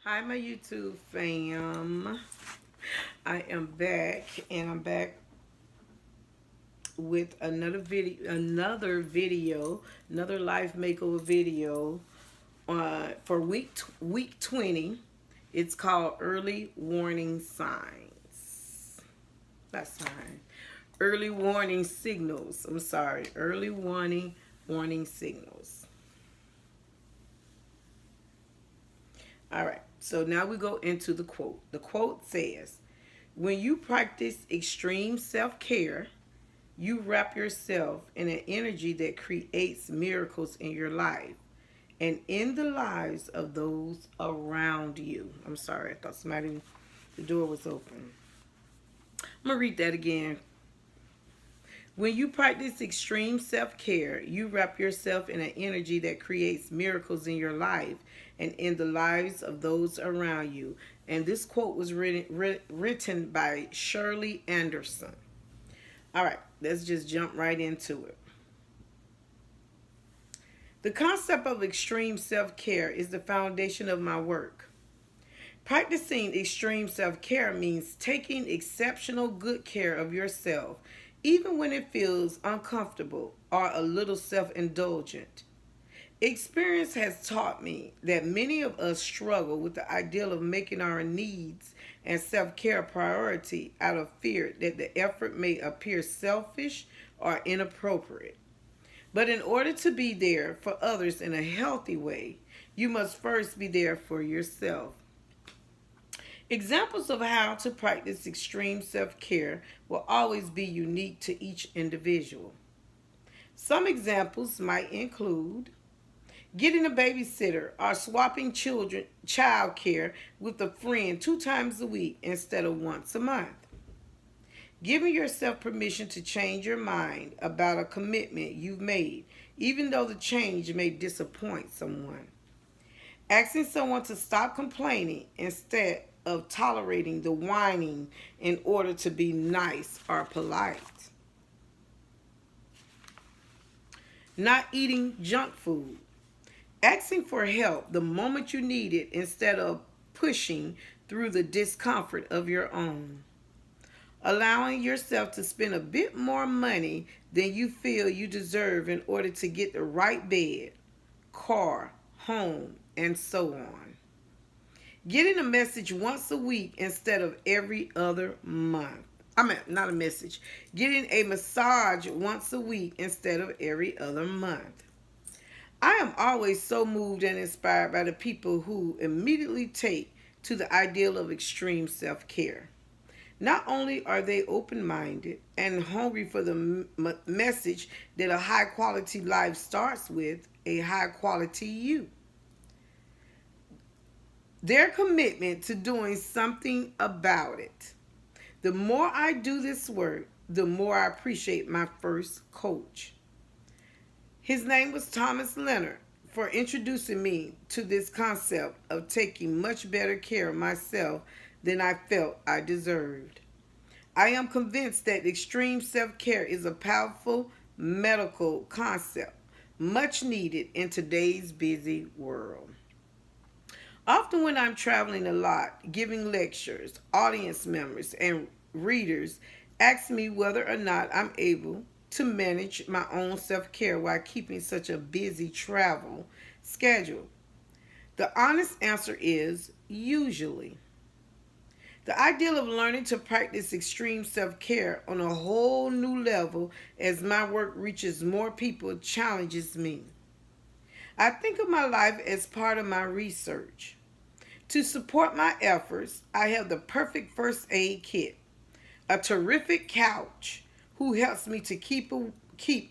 Hi, my YouTube fam. I am back, and I'm back with another life makeover video for week 20. It's called Early Warning Signs. That's fine. Early warning signals. I'm sorry. Early warning signals. All right. So now we go into the quote. The quote says, "When you practice extreme self-care, you wrap yourself in an energy that creates miracles in your life and in the lives of those around you." I'm sorry, I thought the door was open. I'm going to read that again. When you practice extreme self care, you wrap yourself in an energy that creates miracles in your life and in the lives of those around you. And this quote was written by Shirley Anderson. All right, let's just jump right into it. The concept of extreme self care is the foundation of my work. Practicing extreme self care means taking exceptional good care of yourself, even when it feels uncomfortable or a little self indulgent. Experience has taught me that many of us struggle with the ideal of making our needs and self care a priority out of fear that the effort may appear selfish or inappropriate. But in order to be there for others in a healthy way, you must first be there for yourself. Examples of how to practice extreme self care will always be unique to each individual. Some examples might include getting a babysitter or swapping child care with a friend 2 times a week instead of once a month. Giving yourself permission to change your mind about a commitment you've made, even though the change may disappoint someone. Asking someone to stop complaining instead of tolerating the whining in order to be nice or polite. Not eating junk food. Asking for help the moment you need it instead of pushing through the discomfort of your own. Allowing yourself to spend a bit more money than you feel you deserve in order to get the right bed, car, home, and so on. Getting a message once a week instead of every other month. Not a message. Getting a massage once a week instead of every other month. I am always so moved and inspired by the people who immediately take to the ideal of extreme self care. Not only are they open minded and hungry for the message that a high quality life starts with a high quality you, their commitment to doing something about it. The more I do this work, the more I appreciate my first coach. His name was Thomas Leonard for introducing me to this concept of taking much better care of myself than I felt I deserved. I am convinced that extreme self care is a powerful medical concept, much needed in today's busy world. Often, when I'm traveling a lot, giving lectures, audience members and readers ask me whether or not I'm able to manage my own self care while keeping such a busy travel schedule. The honest answer is usually. The ideal of learning to practice extreme self care on a whole new level as my work reaches more people challenges me. I think of my life as part of my research. To support my efforts, I have the perfect first aid kit, a terrific couch who helps me to keep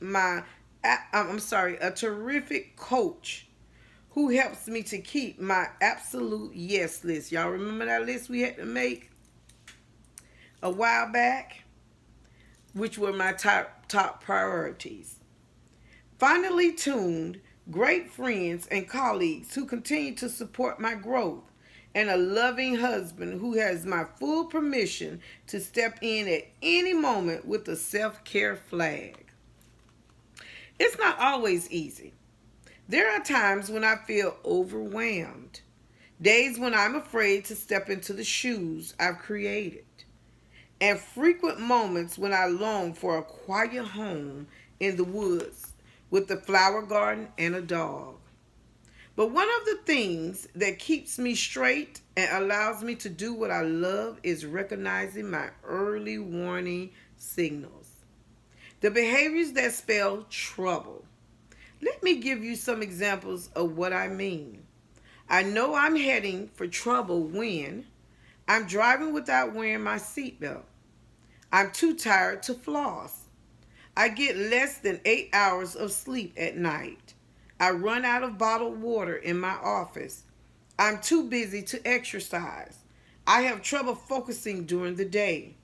my a terrific coach who helps me to keep my absolute yes list. Y'all remember that list we had to make a while back, which were my top priorities. Finally tuned, great friends and colleagues who continue to support my growth, and a loving husband who has my full permission to step in at any moment with a self-care flag. It's not always easy. There are times when I feel overwhelmed. days when I'm afraid to step into the shoes I've created, and frequent moments when I long for a quiet home in the woods with a flower garden and a dog. But one of the things that keeps me straight and allows me to do what I love is recognizing my early warning signals. The behaviors that spell trouble. Let me give you some examples of what I mean. I know I'm heading for trouble when I'm driving without wearing my seatbelt. I'm too tired to floss. I get less than 8 hours of sleep at night. I run out of bottled water in my office. I'm too busy to exercise. I have trouble focusing during the day.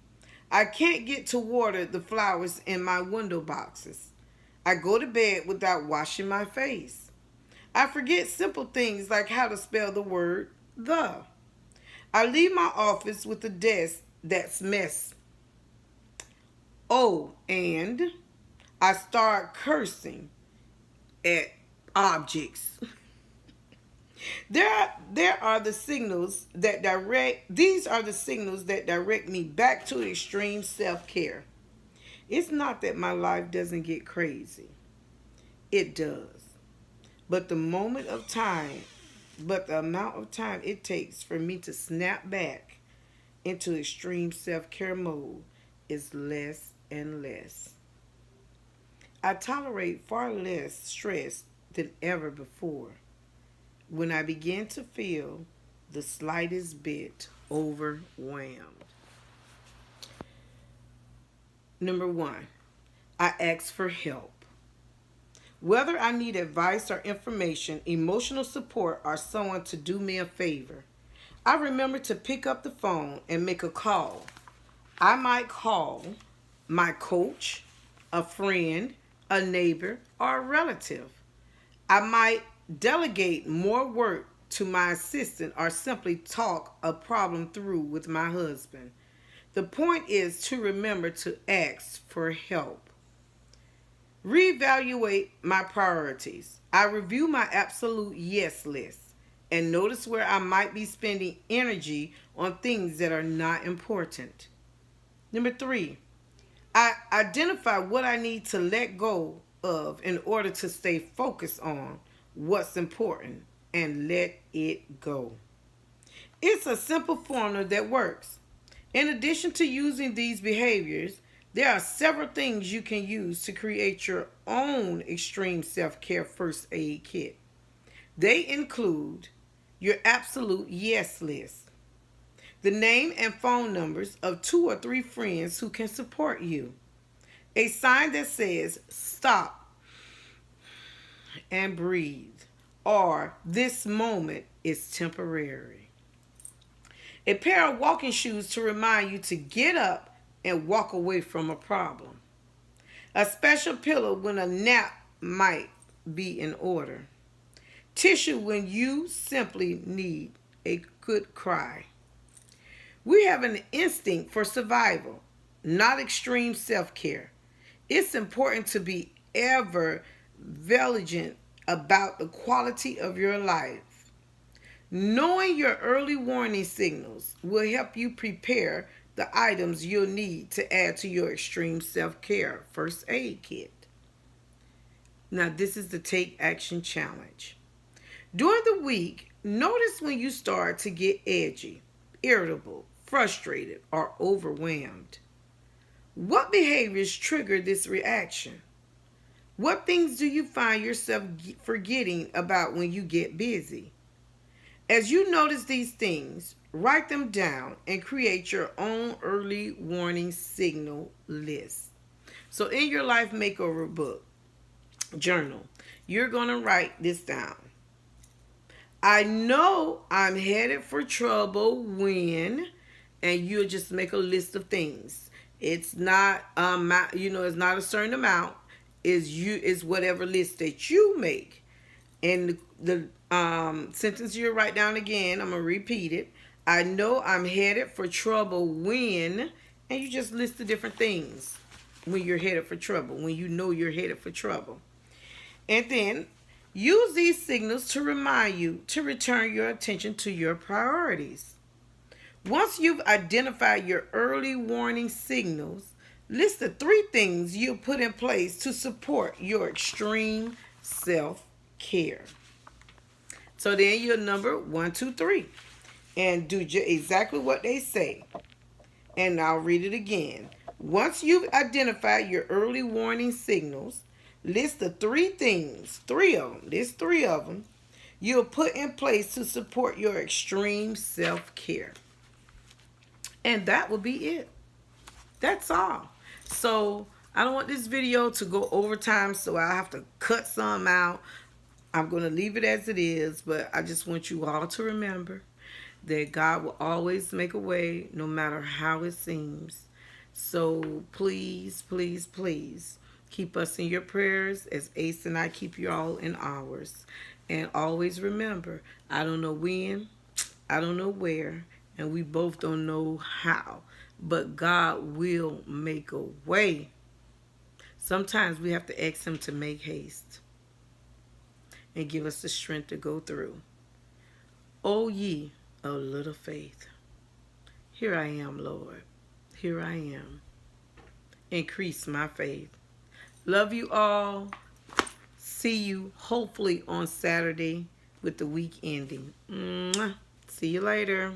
I can't get to water the flowers in my window boxes. I go to bed without washing my face. I forget simple things like how to spell the word the. I leave my office with a desk that's mess. Oh, and I start cursing at objects. There are the signals that direct these are the signals that direct me back to extreme self-care. It's not that my life doesn't get crazy. It does. But the moment of time, but the amount of time it takes for me to snap back into extreme self-care mode is less and less. I tolerate far less stress than ever before when I begin to feel the slightest bit overwhelmed. Number one, I ask for help. Whether I need advice or information, emotional support, or someone to do me a favor, I remember to pick up the phone and make a call. I might call my coach, a friend, a neighbor, or a relative. I might delegate more work to my assistant or simply talk a problem through with my husband. The point is to remember to ask for help. Reevaluate my priorities. I review my absolute yes list and notice where I might be spending energy on things that are not important. Number three, I identify what I need to let go of in order to stay focused on what's important and let it go. It's a simple formula that works. In addition to using these behaviors, there are several things you can use to create your own extreme self-care first aid kit. They include your absolute yes list, the name and phone numbers of 2 or 3 friends who can support you, a sign that says stop and breathe, or this moment is temporary, a pair of walking shoes to remind you to get up and walk away from a problem, a special pillow when a nap might be in order, tissue when you simply need a good cry. We have an instinct for survival, not extreme self-care. It's important to be ever vigilant about the quality of your life. Knowing your early warning signals will help you prepare the items you'll need to add to your extreme self-care first aid kit. Now, this is the Take Action Challenge. During the week, notice when you start to get edgy, irritable, frustrated, or overwhelmed. What behaviors trigger this reaction? What things do you find yourself forgetting about when you get busy? As you notice these things, write them down and create your own early warning signal list. So in your Life Makeover book, journal, you're going to write this down. I know I'm headed for trouble when, and you'll just make a list of things. It's not it's not a certain amount. Is whatever list that you make. And the sentence you write down again, I'm going to repeat it. I know I'm headed for trouble when, and you just list the different things when you're headed for trouble, when you know you're headed for trouble. And then Use these signals to remind you to return your attention to your priorities. Once you've identified your early warning signals, list the 3 things you'll put in place to support your extreme self-care. So then you'll number 1, 2, 3 and do exactly what they say. And I'll read it again. Once you've identified your early warning signals, list the 3 things, 3 of them, list 3 of them, you'll put in place to support your extreme self-care. And that will be it. That's all. So I don't want this video to go overtime, so I have to cut some out. I'm going to leave it as it is, but I just want you all to remember that God will always make a way no matter how it seems. So please, please, please keep us in your prayers as Ace and I keep you all in ours. And always remember, I don't know when, I don't know where, and we both don't know how, but God will make a way. Sometimes we have to ask him to make haste and give us the strength to go through. O ye of little faith. Here I am, Lord. Here I am. Increase my faith. Love you all. See you hopefully on Saturday with the week ending. Mwah. See you later.